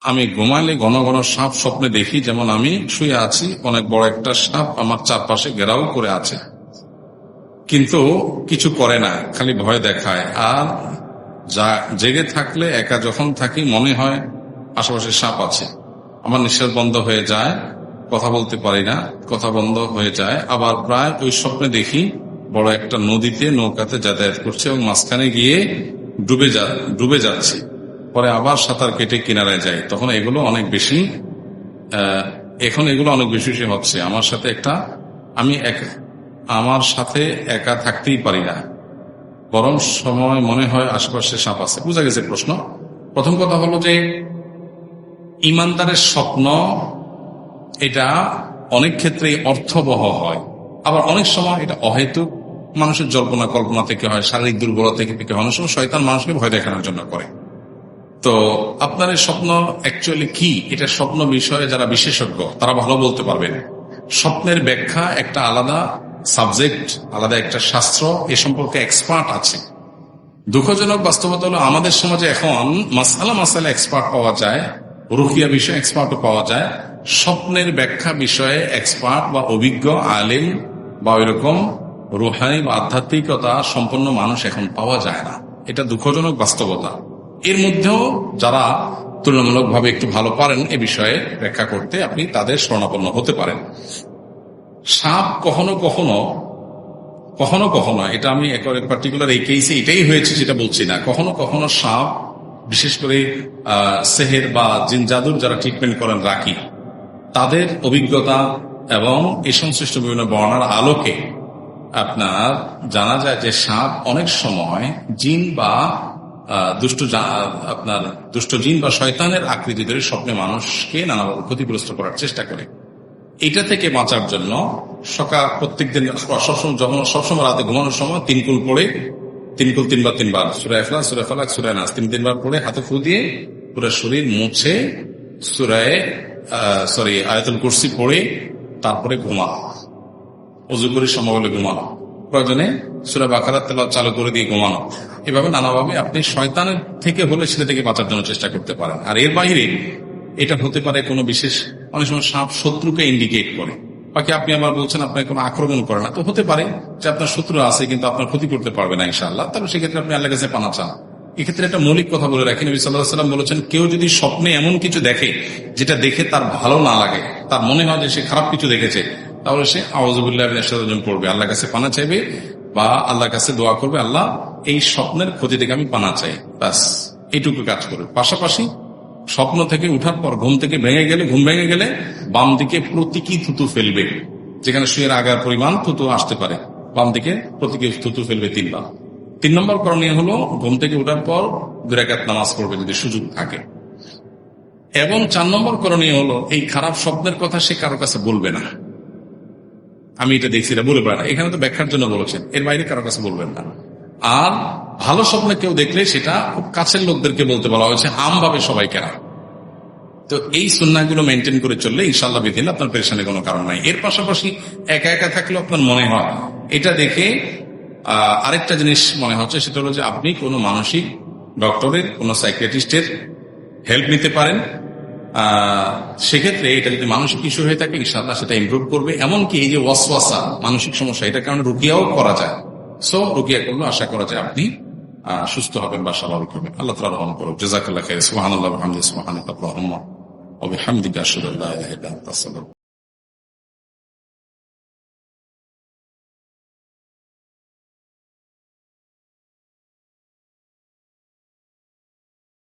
আমি ঘুমাইলে ঘন ঘন সাপ স্বপ্নে দেখি, যেমন আমি শুয়ে আছি, অনেক বড় একটা সাপ আমার চারপাশে ঘেরাও করে আছে, কিন্তু কিছু করে না, খালি ভয় দেখায়। আর জেগে থাকলে, একা যখন থাকি, মনে হয় আশেপাশে সাপ আছে। আমার নিঃশ্বাস বন্ধ হয়ে যায়, কথা বলতে পারি না, কথা বন্ধ হয়ে যায়। আবার প্রায় ওই স্বপ্নে দেখি বড় একটা নদীতে নৌকাতে যাতায়াত করছে এবং মাঝখানে গিয়ে ডুবে যাচ্ছে। পরে আবার সাঁতার কেটে কিনারায় যায়। তখন এগুলো অনেক বেশি এখন এগুলো অনেক বেশি হচ্ছে আমার সাথে। আমার সাথে একা থাকতেই পারি না, বরং সময় মনে হয় আশেপাশে সাপ আছে। বুঝা গেছে প্রশ্ন। প্রথম কথা হলো যে ইমানদারের স্বপ্ন এটা অনেক ক্ষেত্রেই অর্থবহ হয়, আবার অনেক সময় এটা অহেতুক মানুষের জল্পনা কল্পনা থেকে হয়, শারীরিক দুর্বলতা থেকে হয়। অনেক সময় শয়তান মানুষকে ভয় দেখানোর জন্য করে। তো আপনার এই স্বপ্ন অ্যাকচুয়ালি কি, এটা স্বপ্ন বিষয়ে যারা বিশেষজ্ঞ তারা ভালো বলতে পারবেন। স্বপ্নের ব্যাখ্যা একটা আলাদা সাবজেক্ট, আলাদা একটা শাস্ত্র, এ সম্পর্কে এক্সপার্ট আছে। দুঃখজনক বাস্তবতা হলো আমাদের সমাজে এখন মাসালা এক্সপার্ট পাওয়া যায়, রুকিয়া বিষয়ে এক্সপার্টও পাওয়া যায়, স্বপ্নের ব্যাখ্যা বিষয়ে এক্সপার্ট বা অভিজ্ঞ আলেম বা ওইরকম রুহানি বা আধ্যাত্মিকতা সম্পন্ন মানুষ এখন পাওয়া যায় না। এটা দুঃখজনক বাস্তবতা। এর মধ্যেও যারা তুলনামূলকভাবে একটু ভালো পারেন এ বিষয়ে ব্যাখ্যা করতে, আপনি তাদের শরণাপন্ন হতে পারেন। সাপ কখনো কখনো, এটা আমি পার্টিকুলার এই কেসে এটাই হয়েছে যেটা বলছি না, কখনো কখনো সাপ, বিশেষ করে সেহের বা জিন জাদুর যারা ট্রিটমেন্ট করেন, রাকি, তাদের অভিজ্ঞতা এবং এই সংশ্লিষ্ট বিভিন্ন বর্ণনার আলোকে আপনার জানা যায় যে সাপ অনেক সময় জিন বা দুষ্ট জিন বা শয়তানের আকৃতি ধরে স্বপ্নে মানুষকে নানাভাবে ক্ষতিগ্রস্ত করার চেষ্টা করে। এটা থেকে বাঁচার জন্য প্রত্যেক দিন সবসময় রাতে ঘুমানোর সময় তিনকুল তিনবার সূরা ইখলাস, সূরা ফালাক, সূরা নাস তিনবার পড়ে হাতে ফু দিয়ে পুরো শরীর মুছে আয়াতুল কুরসি পড়ে তারপরে ঘুমানো, ওযু করে সময় হলে ঘুমানো, প্রয়োজনে সূরা বাকারা তেলাওয়াত চালু করে দিয়ে ঘুমানো। এভাবে নানাভাবে আপনি শয়তানের থেকে হলে সেটা থেকে বাঁচার জন্য চেষ্টা করতে পারেন। আর এর বাইরে এটা হতে পারে কোনো বিশেষ, অনেক সময় সাপ শত্রুকে ইন্ডিকেট করে, বাকি আপনি আবার বলছেন আপনার কোনো আক্রমণ করে না, তো হতে পারে যে আপনার শত্রু আছে কিন্তু আপনার ক্ষতি করতে পারবে না ইনশাআল্লাহ। তাহলে সেক্ষেত্রে আপনি আল্লাহর কাছে পানা চান। এক্ষেত্রে একটা মৌলিক কথা বলে রাখি, নবী সাল্লাল্লাহু আলাইহি ওয়াসাল্লাম বলেছেন, কেউ যদি স্বপ্নে এমন কিছু দেখে যেটা দেখে তার ভালো না লাগে, তার মনে হয় যে সে খারাপ কিছু দেখেছে, তাহলে সে আউযু বিল্লাহি মিনাশ শাইতানির রাজিম পড়বে, আল্লাহর কাছে পানা চাইবে বা আল্লাহর কাছে দোয়া করবে, আল্লাহ এই স্বপ্নের ক্ষতি থেকে আমি পানা চাই, ব্যাস এইটুকু কাজ করবে। পাশাপাশি স্বপ্ন থেকে উঠার পর ঘুম ভেঙে গেলে বাম দিকে প্রতীকী থুতু ফেলবে, যেখানে শুয়ের আগার পরিমাণ থুতু আসতে পারে, বাম দিকে প্রতীকী থুতু ফেলবে 3 বার। 3 নম্বর করণীয় হলো ঘুম থেকে উঠার পর 2 রাকাত নামাজ পড়বে যদি সুযোগ থাকে। এবং 4 নম্বর করণীয় হলো এই খারাপ স্বপ্নের কথা সে কারো কাছে বলবে না। আমি এটা দেখছি, এটা বলে পারে না, এখানে তো ব্যাখ্যার জন্য বলেছেন, এর বাইরে কারো কাছে বলবেন না। আর ভালো স্বপ্নে কেউ দেখলে সেটা খুব কাছের লোকদেরকে বলতে বলা হয়েছে, আমভাবে সবাইকে না। তো এই সুন্নাহগুলো মেনটেন করে চললে ইনশাআল্লাহ বিধিল্লাহ আপনার পেরেশানির কোনো কারণ নাই। এর পাশাপাশি একা একা থাকলে আপনার মনে হয়, এটা দেখে আরেকটা জিনিস মনে হচ্ছে, সেটা হলো যে আপনি কোনো মানসিক ডক্টরের, কোনো সাইকিয়াট্রিস্টের হেল্প নিতে পারেন। সেক্ষেত্রে এটা যদি মানসিক ইস্যু হয়ে থাকে ইনশাআল্লাহ সেটা ইমপ্রুভ করবে। এমনকি এই যে ওয়াসওয়াসা, মানসিক সমস্যা, এটার কারণে রুকিয়াও করা যায়। সো রুকিয়া করলে আশা করা যায় আপনি সুস্থ হবেন বা স্বাভাবিক হবেন। আল্লাহ তাআলা রহম করুন। জাযাকাল্লাহু খাইরান। সুবহানাল্লাহি ওয়া বিহামদিহি, সুবহানাকাল্লাহুম্মা ওয়া বিহামদিকা, আশহাদু আল্লা ইলাহা ইল্লা আনতা, আস্তাগফিরুকা।